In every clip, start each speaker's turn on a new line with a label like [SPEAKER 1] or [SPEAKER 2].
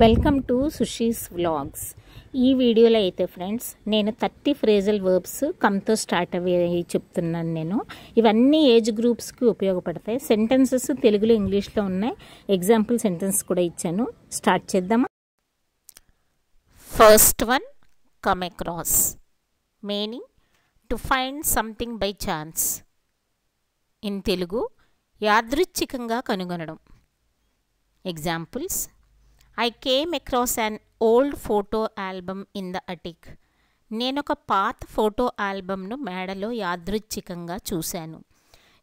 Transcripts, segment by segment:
[SPEAKER 1] Welcome to సుషీస్ vlogs. ఈ వీడియోలో అయితే ఫ్రెండ్స్ నేను 30 ఫ్రేజల్ వర్బ్స్ కమ్తో స్టార్ట్ అయ్యి చెప్తున్నాను. నేను ఇవన్నీ ఏజ్ గ్రూప్స్కి ఉపయోగపడతాయి. సెంటెన్సెస్ తెలుగులో ఇంగ్లీష్లో ఉన్నాయి. ఎగ్జాంపుల్ సెంటెన్స్ కూడా ఇచ్చాను. స్టార్ట్ చేద్దామా? First one, come across, meaning to find something by chance. In Telugu యాదృచ్ఛికంగా కనుగొనడం. Examples: I came across an old photo album in the attic. నేనొక పాత ఫోటో ఆల్బమ్ను మేడలో యాదృచ్ఛికంగా చూశాను.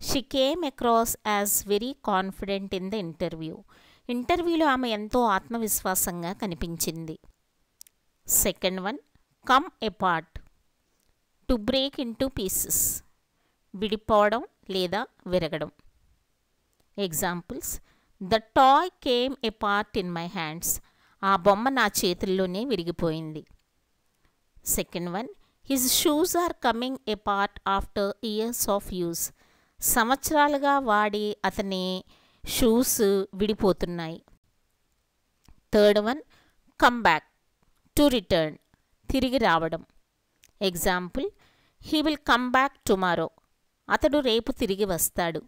[SPEAKER 1] She came across as very confident in the interview. ఇంటర్వ్యూలో ఆమె ఎంతో ఆత్మవిశ్వాసంగా కనిపించింది. Second one, come apart, to break into pieces. విడిపోవడం లేదా విరగడం. Examples: The toy came apart in my hands. ఆ బొమ్మ నా చేతుల్లోనే విరిగిపోయింది. Second one, his shoes are coming apart after years of use. సంవత్సరాలుగా వాడి అతని షూస్ విడిపోతున్నాయి. Third one, come back, to return, తిరిగి రావడం. Example: he will come back tomorrow. అతడు రేపు తిరిగి వస్తాడు.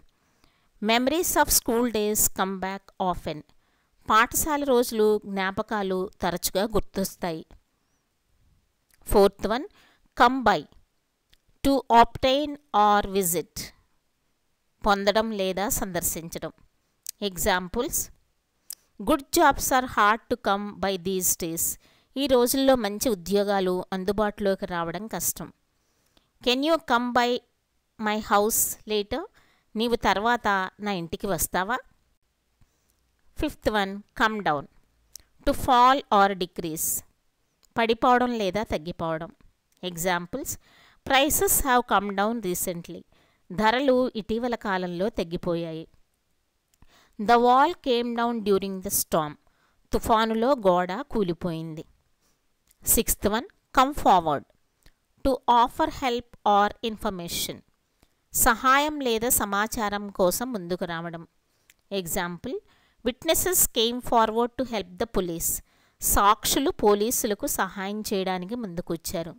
[SPEAKER 1] Memories of school days come back often. పాఠశాల రోజులు జ్ఞాపకాలు తరచుగా గుర్తొస్తాయి. Fourth one, come by, to obtain or visit, పొందడం లేదా సందర్శించడం. Examples: good jobs are hard to come by these days. ఈ రోజుల్లో మంచి ఉద్యోగాలు అందుబాటులోకి రావడం కష్టం. Can you come by my house later. నీవు తర్వాత నా ఇంటికి వస్తావా? Fifth one, come down, to fall or decrease, పడిపోవడం లేదా తగ్గిపోవడం. Examples: prices have come down recently. ధరలు ఇటీవల కాలంలో తగ్గిపోయాయి. The wall came down during the storm. తుఫానులో గోడ కూలిపోయింది. Sixth one, come forward, to offer help or information. సహాయం లేదా సమాచారం కోసం ముందుకు రావడం. Example: witnesses came forward to help the police. సాక్షులు పోలీసులకు సహాయం చేయడానికి ముందుకు వచ్చారు.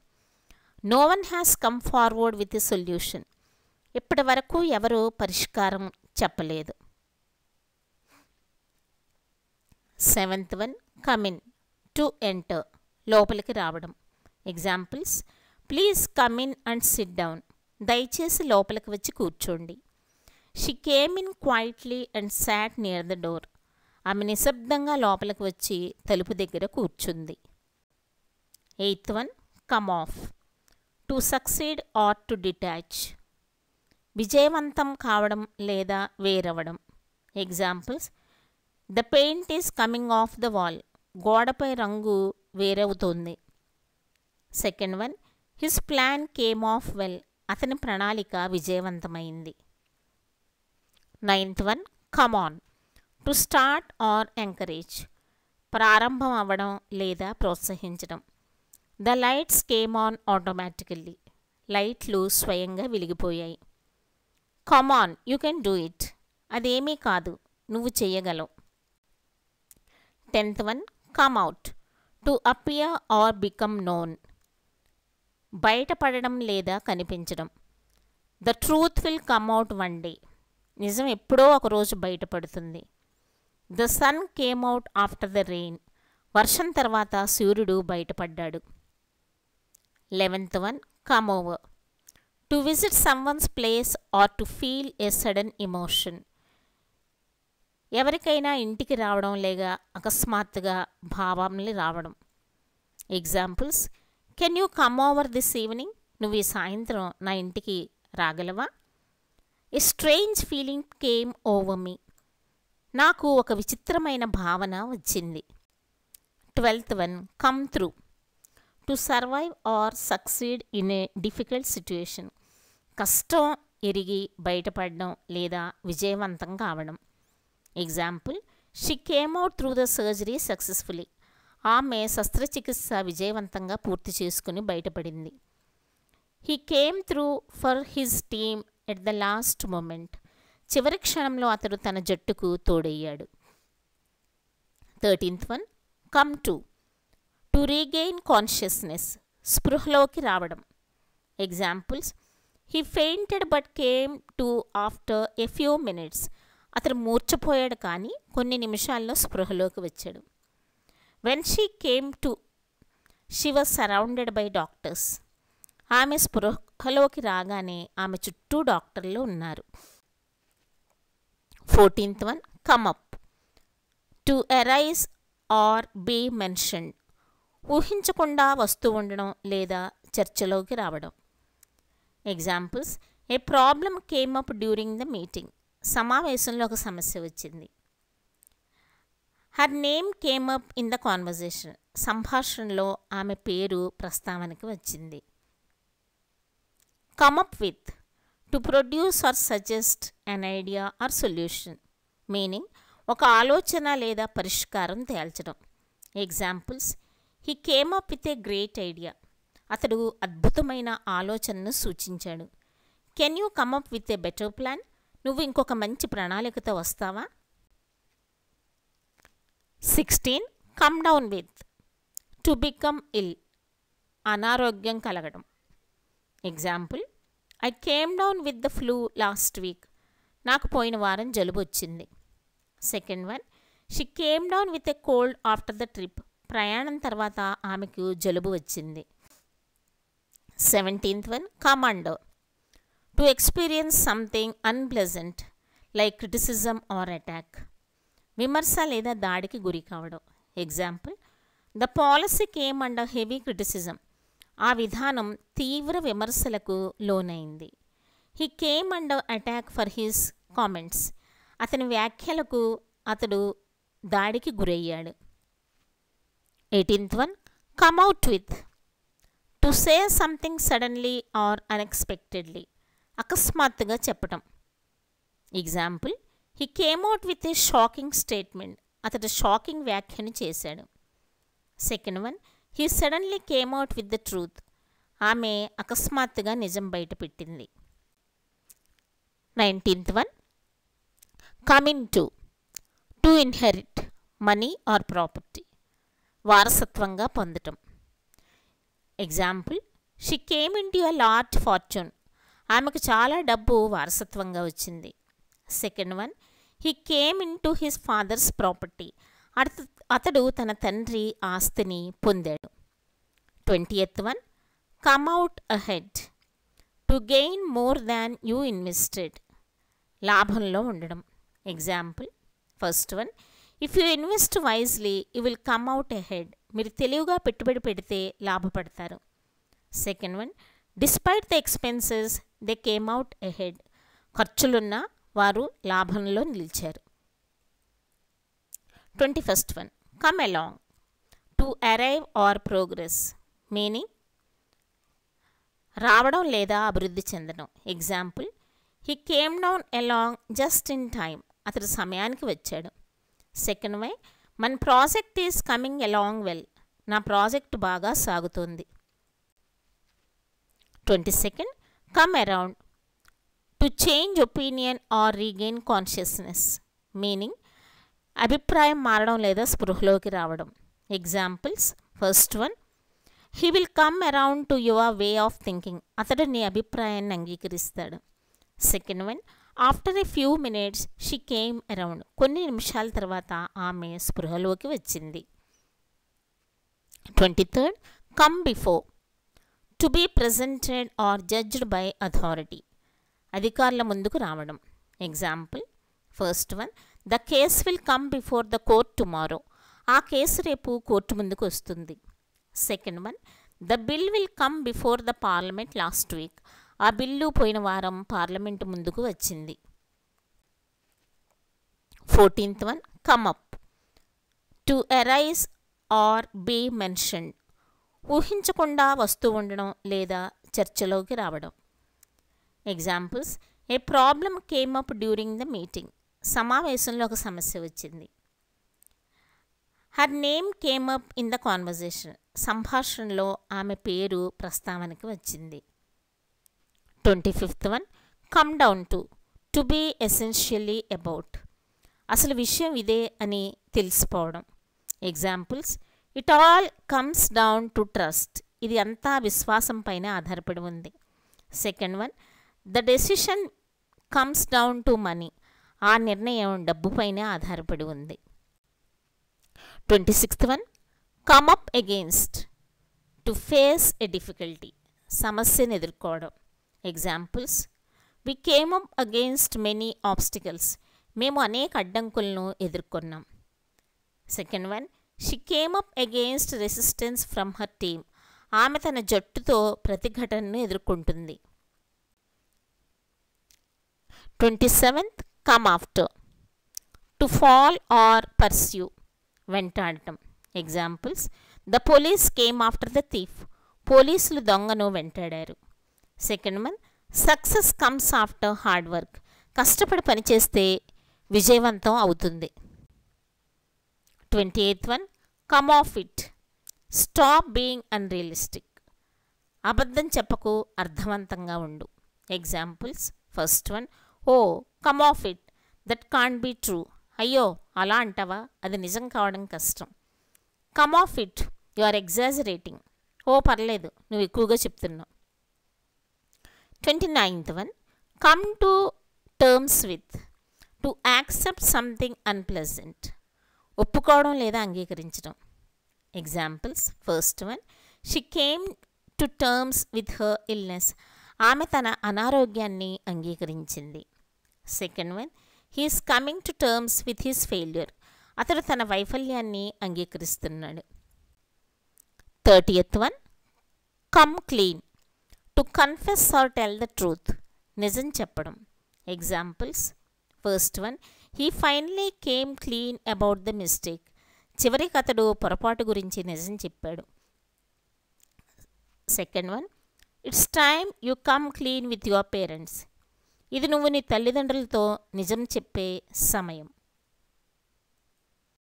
[SPEAKER 1] No one has come forward with a solution. ఇప్పటి వరకు ఎవరు పరిష్కారం చెప్పలేదు. Seventh one, come in, to enter, లోపలికి రావడం. Examples: please come in and sit down. దయచేసి లోపలికి వచ్చి కూర్చోండి. She came in quietly and sat near the door. ఆమె నిశ్శబ్దంగా లోపలికి వచ్చి తలుపు దగ్గర కూర్చుంది. Eighth one, come off, to succeed or to detach, విజయవంతం కావడం లేదా వేరవడం. Examples: the paint is coming off the wall. గోడపై రంగు వేరవుతోంది. Second one, his plan came off well. అతని ప్రణాళిక విజయవంతమైంది. Ninth one, come on, to start or encourage, ప్రారంభం అవ్వడం లేదా ప్రోత్సహించడం. The lights came on automatically. లైట్లు స్వయంగా వెలిగిపోయాయి. Come on, you can do it. అదేమీ కాదు, నువ్వు చేయగలవు. Tenth one, come out, to appear or become known, బయటపడడం లేదా కనిపించడం. The truth will come out one day. నిజం ఎప్పుడో ఒకరోజు బయటపడుతుంది. The sun came out after the rain. వర్షం తర్వాత సూర్యుడు బయటపడ్డాడు. 11th one, come over, to visit someone's place or to feel a sudden emotion. ఎవరికైనా ఇంటికి రావడం లేక అకస్మాత్తుగా భావాలు రావడం. Examples: can you come over this evening. నువ్వు ఈ సాయంత్రం నా ఇంటికి రాగలవా? A strange feeling came over me. నాకు ఒక విచిత్రమైన భావన వచ్చింది. 12th one, come through, to survive or succeed in a difficult situation. కష్టం ఎరిగి బయటపడడం లేదా విజయవంతం కావడం. Example: she came out through the surgery successfully. ఆమె శస్త్రచికిత్స విజయవంతంగా పూర్తి చేసుకుని బయటపడింది. He came through for his team at the last moment. చివరి క్షణంలో అతడు తన జట్టుకు తోడయ్యాడు. 13th one, come to regain consciousness, స్పృహలోకి రావడం. Examples: he fainted but came to after a few minutes. అతను మూర్ఛపోయాడు కానీ కొన్ని నిమిషాల్లో స్పృహలోకి వచ్చాడు. When she came to she was surrounded by doctors. ఆమె స్పృహలోకి రాగానే ఆమె చుట్టూ డాక్టర్లు ఉన్నారు. 14th one, come up. To arise or be mentioned, ఊహించకుండా వస్తూ ఉండడం లేదా చర్చలోకి రావడం. Examples: a problem came up during the meeting. సమావేశంలో ఒక సమస్య వచ్చింది. Her name came up in the conversation. సంభాషణలో ఆమె పేరు ప్రస్తావనకి వచ్చింది. Come up with, to produce or suggest an idea or solution. Meaning: ఒక ఆలోచన లేదా పరిష్కారం తేల్చడం. Examples: he came up with a great idea. అతడు అద్భుతమైన ఆలోచనను సూచించాడు. Can you come up with a better plan. నువ్వు ఇంకొక మంచి ప్రణాళికతో వస్తావా? 16. Come down with, to become ill. అనారోగ్యం కలగడం. Example: I came down with the flu last week. నాకు పోయిన వారం జలుబు వచ్చింది. Second one, she came down with a cold after the trip. ప్రయాణం తర్వాత ఆమెకు జలుబు వచ్చింది. 17th one, come under, to experience something unpleasant like criticism or attack. విమర్శ లేదా దాడికి గురి కావడం. Example: the policy came under heavy criticism. ఆ విధానం తీవ్ర విమర్శలకు లోనైంది. He came under attack for his comments. అతని వ్యాఖ్యలకు అతడు దాడికి గురయ్యాడు. 18th one, come out with, to say something suddenly or unexpectedly. అకస్మాత్తుగా చెప్పటం. Example: he came out with a shocking statement. అతడు షాకింగ్ వ్యాఖ్యను చేశాడు. Second one, he suddenly came out with the truth. ఆమె అకస్మాత్తుగా నిజం బయటపెట్టింది. 19th one, come in to inherit money or property. వారసత్వంగా పొందటం. Example: she came into a large fortune. ఆమెకు చాలా డబ్బు వారసత్వంగా వచ్చింది. Second one, he came into his father's property. అతడు తన తండ్రి ఆస్తిని పొందాడు. 20th one, come out ahead, to gain more than you invested. లాభంలో ఉండడం. Example: first one, if you invest wisely you will come out ahead. మీరు తెలివిగా పెట్టుబడి పెడితే లాభపడతారు. Second one, despite the expenses they came out ahead. ఖర్చులున్నా వారు లాభంలో నిలిచారు. 21st one, come along, to arrive or progress. Meaning: రావడం లేదా అభివృద్ధి చెందడం. Example: he came down along just in time. అతడు సమయానికి వచ్చాడు. సెకండ్ వై, మన project is coming along well. నా ప్రాజెక్ట్ బాగా సాగుతోంది. 22nd, come around, to change opinion or regain consciousness. Meaning: అభిప్రాయం మారడం లేదా స్పృహలోకి రావడం. Examples: first one, he will come around to your way of thinking. అతడు నీ అభిప్రాయాన్ని అంగీకరిస్తాడు. Second one, after a few minutes she came around. కొన్ని నిమిషాల తర్వాత ఆమె స్పృహలోకి వచ్చింది. 23rd, come before, to be presented or judged by authority. అధికారుల ముందుకు రావడం. Example: first one, the case will come before the court tomorrow. ఆ కేసు రేపు కోర్టు ముందుకు వస్తుంది. Second one, the bill will come before the parliament last week. ఆ బిల్లు పోయిన వారం పార్లమెంటు ముందుకు వచ్చింది. 14th one, come up, to arise or be mentioned. ఊహించకుండా వస్తూ ఉండడం లేదా చర్చలోకి రావడం. Examples: a problem came up during the meeting. సమావేశంలో ఒక సమస్య వచ్చింది. Her name came up in the conversation. సంభాషణలో ఆమె పేరు ప్రస్తావనకి వచ్చింది. 25th one, come down to be essentially about. అసలు విషయం ఇదే అని తెలిసిపోవడం. Examples: it all comes down to trust. ఇది అంతా విశ్వాసం పైన ఆధారపడి ఉంది. Second one, the decision comes down to money. ఆ నిర్ణయం డబ్బు పైన ఆధారపడి ఉంది. 26th one, come up against. To face a difficulty. సమస్యను ఎదుర్కోవడం. Examples, we came up against many obstacles. మేము అనేక అడ్డంకులను ఎదుర్కొన్నాం. Second one, she came up against resistance from her team. ఆమె తన జట్టుతో ప్రతిఘటనను ఎదుర్కొంటుంది. 27th, come after. To fall or pursue. వెంటాడటం. Examples, the police came after the thief. పోలీసులు దొంగను వెంటాడారు. Second one, success comes after hard work. కష్టపడి పనిచేస్తే విజయవంతం అవుతుంది. 28th one, come off it. Stop being unrealistic. అబద్ధం చెప్పకు, అర్థవంతంగా ఉండు. Examples, first one, oh come off it, that can't be true. అయ్యో అలా అంటావా, అది నిజం కావడం కష్టం. Come off it, you are exaggerating. ఓ పర్లేదు, నువ్వు ఎక్కువగా చెప్తున్నావు. 29th one, come to terms with. To accept something unpleasant. ఒప్పుకోవడం లేదా అంగీకరించడం. Examples, first one, she came to terms with her illness. ఆమె తన అనారోగ్యాన్ని అంగీకరించింది. Second one, he is coming to terms with his failure. అతడు తన వైఫల్యాన్ని అంగీకరిస్తున్నాడు. 30th one, come clean. To confess or tell the truth. నిజం చెప్పడం. Examples, first one, he finally came clean about the mistake. చివరికి అతడు పొరపాటు గురించి నిజం చెప్పాడు. Second one, it's time you come clean with your parents. ఇది నువ్వు నీ తల్లిదండ్రులతో నిజం చెప్పే సమయం.